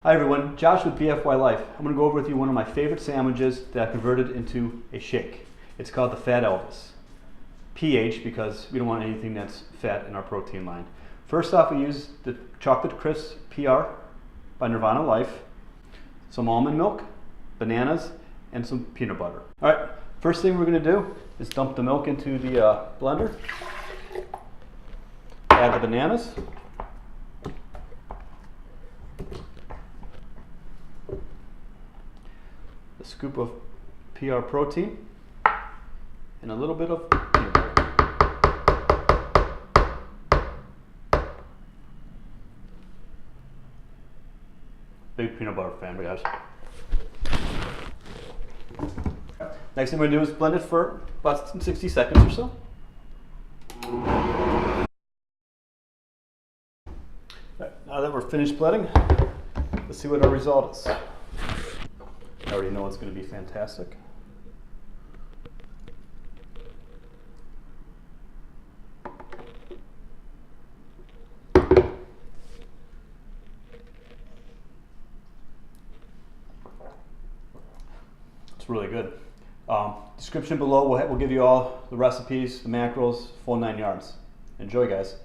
Hi everyone, Josh with BFY Life. I'm going to go over with you one of my favorite sandwiches that I converted into a shake. It's called the Phat Elvis. PH because we don't want anything that's fat in our protein line. First off, we use the Chocolate Crisp PR by Nirvana Life, some almond milk, bananas, and some peanut butter. Alright, first thing we're going to do is dump the milk into the blender, add the bananas, a scoop of PR protein, and a little bit of peanut butter. Big peanut butter fan, guys. Next thing we're going to do is blend it for about 60 seconds or so. Right, now that we're finished blending, let's see what our result is. I already know it's going to be fantastic. It's really good. Description below will give you all the recipes, the macros, full 9 yards. Enjoy, guys.